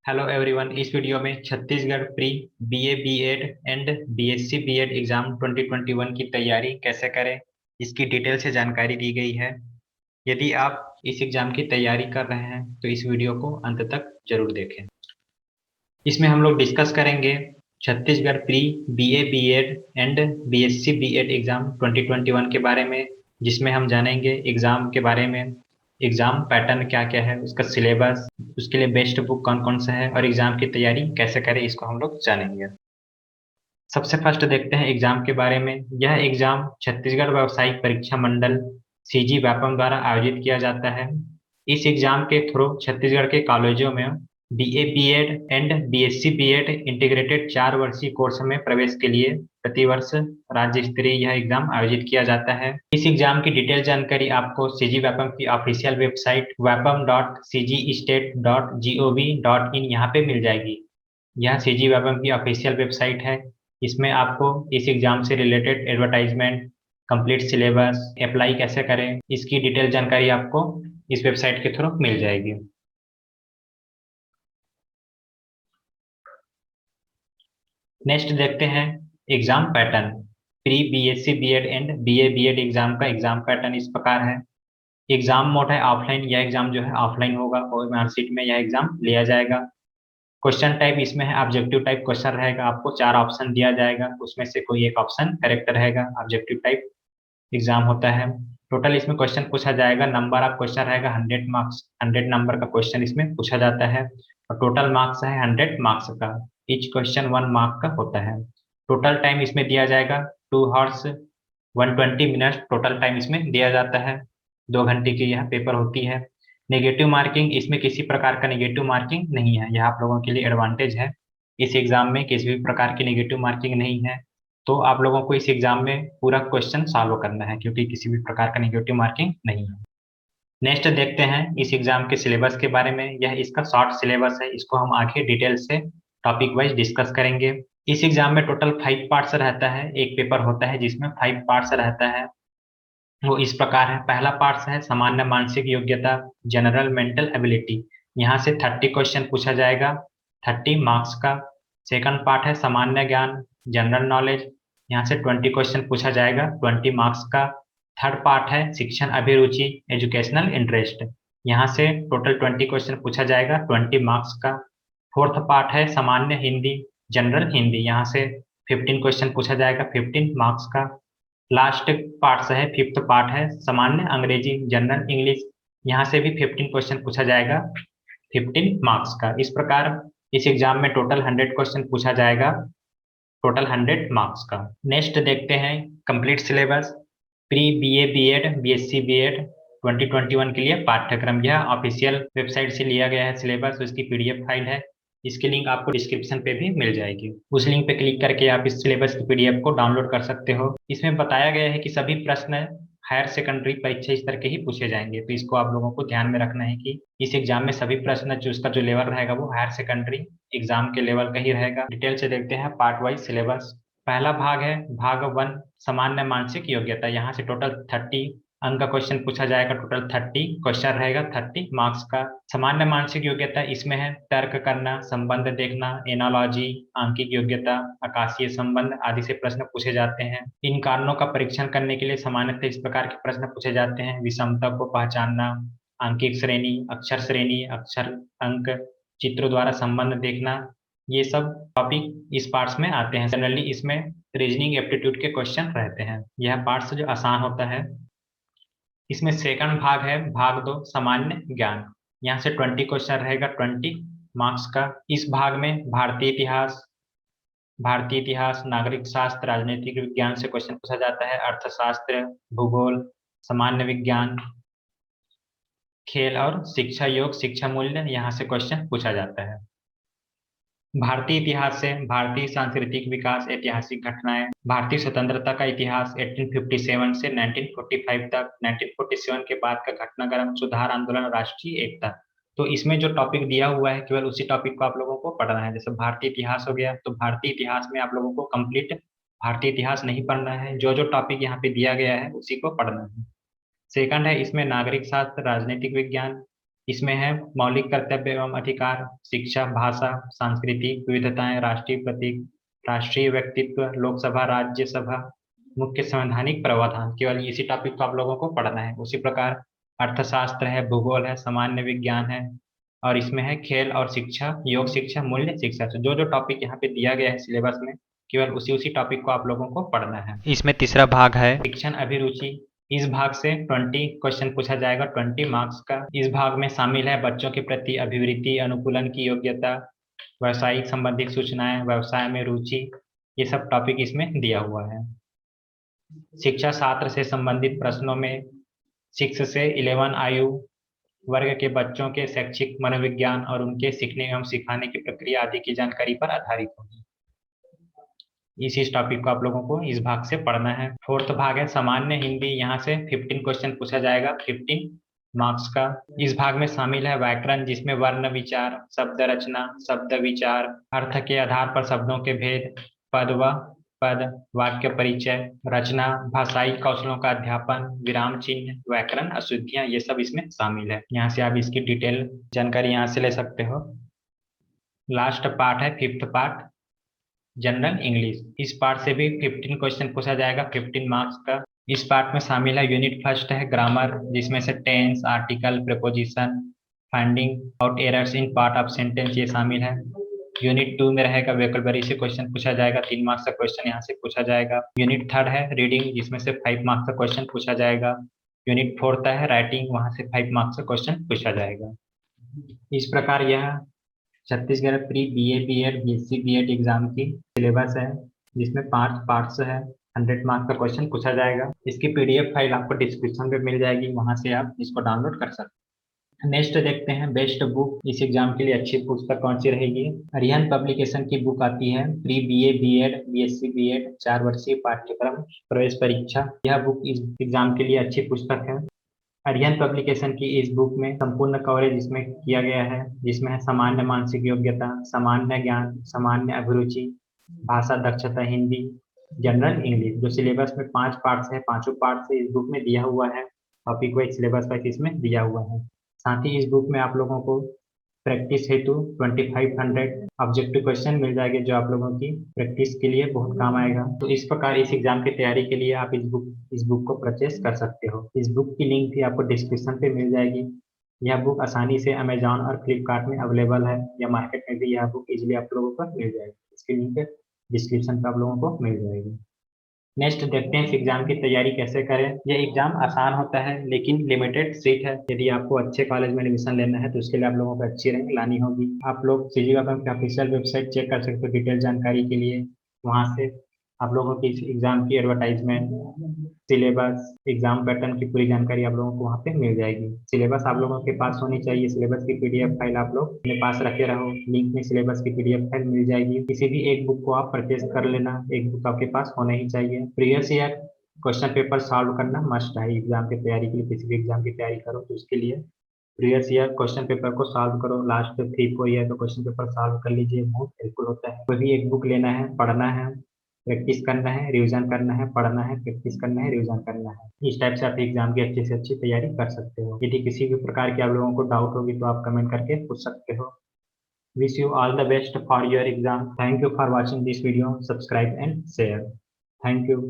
Hello everyone. इस video में Chhattisgarh pre BA B Ed and BSc B Ed exam 2021 की तैयारी कैसे करें, इसकी डिटेल से जानकारी दी गई है। यदि आप इस एग्जाम की तैयारी कर रहे हैं तो इस वीडियो को अंत तक जरूर देखें। इसमें हम लोग डिस्कस करेंगे Chhattisgarh pre BA B Ed and BSc B Ed exam 2021 के बारे में, जिसमें हम जानेंगे एग्जाम के बारे में, एग्जाम पैटर्न क्या क्या है, उसका सिलेबस, उसके लिए बेस्ट बुक कौन कौन सा है और एग्जाम की तैयारी कैसे करें, इसको हम लोग जानेंगे। सबसे फर्स्ट देखते हैं एग्जाम के बारे में। यह एग्जाम छत्तीसगढ़ व्यावसायिक परीक्षा मंडल सीजी व्यापम द्वारा आयोजित किया जाता है। इस एग्जाम के थ्रू छत्तीसगढ़ के कॉलेजों में BA B Ed and BSc B Ed integrated 4 वर्षीय कोर्स में प्रवेश के लिए प्रतिवर्ष राज्य स्तरीय यह एग्जाम आयोजित किया जाता है। इस एग्जाम की डिटेल जानकारी आपको सीजी व्यापम की ऑफिशियल वेबसाइट wapam.cgstate.gov.in यहाँ पे मिल जाएगी। यह सीजी व्यापम की ऑफिशियल वेबसाइट है। इसमें आपको इस एग्जाम से related advertisement, complete syllabus, apply कैसे करें, इसकी डिटेल जानकारी आपको इस वेबसाइट के थ्रू मिल जाएगी। नेक्स्ट देखते हैं exam pattern. Pre BSc B Ed and BA B Ed exam का एग्जाम पैटर्न इस प्रकार है। एग्जाम मोड है ऑफलाइन। यह एग्जाम जो है ऑफलाइन होगा और मार्कशीट में यह एग्जाम लिया जाएगा। क्वेश्चन टाइप इसमें है ऑब्जेक्टिव टाइप क्वेश्चन रहेगा। आपको 4 ऑप्शन दिया जाएगा, उसमें से कोई एक ऑप्शन करेक्ट रहेगा। ऑब्जेक्टिव टाइप एग्जाम होता है। टोटल इसमें क्वेश्चन पूछा जाएगा, नंबर ऑफ क्वेश्चन रहेगा 100 मार्क्स, 100 नंबर का क्वेश्चन इसमें पूछा जाता है और टोटल मार्क्स है 100 मार्क्स का। ईच क्वेश्चन 1 मार्क का होता है। टोटल टाइम इसमें दिया जाएगा 2 आवर्स 120 मिनट टोटल टाइम इसमें दिया जाता है। 2 घंटे की यह पेपर होती है। नेगेटिव मार्किंग, इसमें किसी प्रकार का नेगेटिव मार्किंग नहीं है। यह आप लोगों के लिए एडवांटेज है। इस एग्जाम में किसी भी प्रकार की नेगेटिव मार्किंग नहीं है। तो आप लोगों को इस एग्जाम में पूरा क्वेश्चन सॉल्व करना है, क्योंकि किसी भी प्रकार का नेगेटिव मार्किंग नहीं है। नेक्स्ट देखते हैं इस एग्जाम के सिलेबस के बारे में। यह इसका शॉर्ट सिलेबस है, इसको हम आगे डिटेल से टॉपिक वाइज डिस्कस करेंगे। इस एग्जाम में टोटल 5 पार्ट्स रहता है। एक पेपर होता है जिसमें 5 पार्ट्स रहता है। वो इस प्रकार है। पहला पार्ट है सामान्य मानसिक योग्यता, जनरल मेंटल एबिलिटी। यहाँ से 30 क्वेश्चन पूछा जाएगा, 30 मार्क्स का। सेकंड पार्ट है सामान्य ज्ञान, जनरल नॉलेज। यहाँ से 20 क्वेश्चन पूछा जाएगा, 20 मार्क्स का। थर्ड पार्ट है शिक्षण अभिरुचि, एजुकेशनल इंटरेस्ट। यहाँ से टोटल 20 क्वेश्चन पूछा जाएगा, 20 मार्क्स का। फोर्थ पार्ट है सामान्य हिंदी, जनरल हिंदी। यहाँ से 15 क्वेश्चन पूछा जाएगा, 15 मार्क्स का। लास्ट पार्ट है, फिफ्थ पार्ट है सामान्य अंग्रेजी, जनरल इंग्लिश। यहाँ से भी 15 क्वेश्चन पूछा जाएगा, 15 मार्क्स का। इस प्रकार इस एग्जाम में टोटल 100 क्वेश्चन पूछा जाएगा, टोटल 100 मार्क्स का। नेक्स्ट देखते हैं complete syllabus. Pre BA B Ed BSc B Ed 2021 के लिए पाठ्यक्रम। यह ऑफिशियल वेबसाइट से लिया गया है सिलेबस, उसकी पीडीएफ फाइल है। इसकी लिंक आपको डिस्क्रिप्शन पे भी मिल जाएगी। उस लिंक पे क्लिक करके आप इस सिलेबस की पीडीएफ को डाउनलोड कर सकते हो। इसमें बताया गया है कि सभी प्रश्न हायर सेकेंडरी परीक्षा स्तर के ही पूछे जाएंगे, तो इसको आप लोगों को ध्यान में रखना है कि इस एग्जाम में सभी प्रश्न जो उसका जो लेवल रहेगा वो हायर सेकेंडरी एग्जाम के लेवल का ही रहेगा। डिटेल से देखते हैं पार्ट वाइज सिलेबस। पहला भाग है भाग 1 सामान्य मानसिक योग्यता। यहाँ से टोटल 30 अंक का क्वेश्चन पूछा जाएगा। टोटल 30 क्वेश्चन रहेगा, 30 मार्क्स का। सामान्य मानसिक योग्यता इसमें है तर्क करना, संबंध देखना, एनालॉजी, आंकिक योग्यता, आकाशीय संबंध आदि से प्रश्न पूछे जाते हैं। इन कारणों का परीक्षण करने के लिए सामान्यतः इस प्रकार के प्रश्न पूछे जाते हैं: विषमता को पहचानना, आंकिक श्रेणी, अक्षर अंक, चित्रों द्वारा संबंध देखना। ये सब टॉपिक इस पार्ट्स में आते हैं। जनरली इसमें रीजनिंग एप्टीट्यूड के क्वेश्चन रहते हैं। यह पार्ट्स जो आसान होता है। इसमें सेकंड भाग है भाग 2 सामान्य ज्ञान। यहाँ से 20 क्वेश्चन रहेगा, 20 मार्क्स का। इस भाग में भारतीय इतिहास, नागरिक शास्त्र, राजनीतिक विज्ञान से क्वेश्चन पूछा जाता है। अर्थशास्त्र, भूगोल, सामान्य विज्ञान, खेल और शिक्षा, योग, शिक्षा मूल्य, यहाँ से क्वेश्चन पूछा जाता है। भारतीय इतिहास से भारतीय सांस्कृतिक विकास, ऐतिहासिक घटनाएं, भारतीय स्वतंत्रता का इतिहास 1857 से 1945 तक, 1947 के बाद का घटनाक्रम, सुधार आंदोलन, राष्ट्रीय एकता। तो इसमें जो टॉपिक दिया हुआ है केवल उसी टॉपिक को आप लोगों को पढ़ना है। जैसे भारतीय इतिहास हो गया, तो भारतीय इतिहास में आप लोगों को कंप्लीट भारतीय इतिहास नहीं पढ़ना है, जो जो टॉपिक यहाँ पे दिया गया है उसी को पढ़ना है। सेकंड है इसमें नागरिक शास्त्र, राजनीतिक विज्ञान, इसमें है मौलिक कर्तव्य एवं अधिकार, शिक्षा, भाषा, सांस्कृतिक विविधताएं, राष्ट्रीय प्रतीक, राष्ट्रीय व्यक्तित्व, लोकसभा, राज्यसभा, मुख्य संवैधानिक प्रावधान। केवल इसी टॉपिक को आप लोगों को पढ़ना है। उसी प्रकार अर्थशास्त्र है, भूगोल है, सामान्य विज्ञान है, और इसमें है खेल और शिक्षा, योग शिक्षा, मूल्य शिक्षा। तो जो जो टॉपिक यहाँ पे दिया गया है सिलेबस में, केवल उसी उसी टॉपिक को आप लोगों को पढ़ना है। इसमें तीसरा भाग है शिक्षण अभिरुचि। इस भाग से 20 क्वेश्चन पूछा जाएगा, 20 मार्क्स का। इस भाग में शामिल है बच्चों के प्रति अभिवृत्ति, अनुकूलन की योग्यता, व्यवसायिक संबंधित सूचनाएं, व्यवसाय में रुचि, ये सब टॉपिक इसमें दिया हुआ है। शिक्षा शास्त्र से संबंधित प्रश्नों में 6 से 11 आयु वर्ग के बच्चों के शैक्षिक मनोविज्ञान और उनके सीखने एवं सिखाने की प्रक्रिया आदि की जानकारी पर आधारित होगी। इस टॉपिक को आप लोगों को इस भाग से पढ़ना है। फोर्थ भाग है सामान्य हिंदी। यहाँ से 15 क्वेश्चन पूछा जाएगा, 15 मार्क्स का। इस भाग में शामिल है व्याकरण, जिसमें वर्ण विचार, शब्द रचना, शब्द विचार, अर्थ के आधार पर शब्दों के भेद, पद व पद, वाक्य परिचय, रचना, भाषाई कौशलों का अध्यापन, विराम चिन्ह, व्याकरण अशुद्धियां, ये सब इसमें शामिल है। यहाँ से आप इसकी डिटेल जानकारी यहाँ से ले सकते हो। लास्ट पार्ट है 5th पार्ट, जनरल इंग्लिश। इस पार्ट से भी 15 क्वेश्चन पूछा जाएगा, 15 मार्क्स का। इस पार्ट में शामिल है यूनिट फर्स्ट है ग्रामर, जिसमें से tense, article, preposition, finding out errors in part of sentence, ये शामिल है। यूनिट 2 में रहेगा वोकैबुलरी से क्वेश्चन पूछा जाएगा, 3 मार्क्स का क्वेश्चन यहाँ से पूछा जाएगा। यूनिट 3 है रीडिंग, जिसमें से 5 मार्क्स का क्वेश्चन पूछा जाएगा। यूनिट 4 है राइटिंग, वहां से 5 मार्क्स का क्वेश्चन पूछा जाएगा। इस प्रकार यह Chhattisgarh pre BA B Ed BSc B Ed exam की सिलेबस है, जिसमें 5 पार्ट्स है, 100 मार्क्स का क्वेश्चन पूछा जाएगा। इसकी पीडीएफ फाइल आपको डिस्क्रिप्शन में मिल जाएगी, वहां से आप इसको डाउनलोड कर सकते हैं। नेक्स्ट देखते हैं बेस्ट बुक। इस एग्जाम के लिए अच्छी पुस्तक कौन सी रहेगी? अरिहंत पब्लिकेशन की बुक आती है pre BA B Ed BSc B Ed 4 वर्षीय पाठ्यक्रम प्रवेश परीक्षा। यह बुक इस एग्जाम के लिए अच्छी पुस्तक है। अरिहंत पब्लिकेशन की इस बुक में संपूर्ण कवरेज इसमें किया गया है, जिसमें है सामान्य मानसिक योग्यता, सामान्य ज्ञान, सामान्य अभिरुचि, भाषा दक्षता हिंदी, जनरल इंग्लिश। जो सिलेबस में 5 पार्ट्स है, पांचों पार्ट से इस बुक में दिया हुआ है। टॉपिक वाइज सिलेबस वाइज इसमें दिया हुआ है। साथ ही इस बुक में आप लोगों को प्रैक्टिस हेतु 2500 ऑब्जेक्टिव क्वेश्चन मिल जाएंगे, जो आप लोगों की प्रैक्टिस के लिए बहुत काम आएगा। तो इस प्रकार इस एग्जाम की तैयारी के लिए आप इस बुक को परचेस कर सकते हो। इस बुक की लिंक भी आपको डिस्क्रिप्शन पे मिल जाएगी। यह बुक आसानी से अमेजॉन और फ्लिपकार्ट में अवेलेबल है, या मार्केट में भी यह बुक इजिली आप लोगों को मिल जाएगी। इसकी लिंक डिस्क्रिप्शन पे आप लोगों को मिल जाएगी। नेक्स्ट देखते हैं इस एग्जाम की तैयारी कैसे करें। यह एग्जाम आसान होता है, लेकिन लिमिटेड सीट है। यदि आपको अच्छे कॉलेज में एडमिशन लेना है तो उसके लिए आप लोगों को अच्छी रैंक लानी होगी। आप लोग सीजीवा की ऑफिशियल वेबसाइट चेक कर सकते हो डिटेल जानकारी के लिए। वहां से आप लोगों की इस एग्जाम की एडवर्टाइजमेंट, सिलेबस, एग्जाम पैटर्न की पूरी जानकारी आप लोगों को वहाँ पे मिल जाएगी। सिलेबस आप लोगों के पास होनी चाहिए। सिलेबस की पीडीएफ फाइल आप लोग अपने पास रखे रहो। लिंक में सिलेबस की पीडीएफ फाइल मिल जाएगी। किसी भी एक बुक को आप परचेज कर लेना, एक बुक आपके पास होना ही चाहिए। Previous year question paper solve करना मस्ट है एग्जाम की तैयारी के लिए। किसी भी एग्जाम की तैयारी करो तो उसके लिए प्रीवियस ईयर क्वेश्चन पेपर को सॉल्व करो। लास्ट 3-4 ईयर का क्वेश्चन पेपर सॉल्व कर लीजिए, बहुत हेल्पफुल होता है। कोई भी एक बुक लेना है, पढ़ना है, प्रैक्टिस करना है, रिवीजन करना है, पढ़ना है, प्रैक्टिस करना है, रिवीजन करना है। इस टाइप से आप एग्जाम की अच्छी से अच्छी तैयारी कर सकते हो। यदि किसी भी प्रकार की आप लोगों को डाउट होगी तो आप कमेंट करके पूछ सकते हो। Wish you all the best for your exam. Thank you for watching this video. Subscribe and share. Thank you.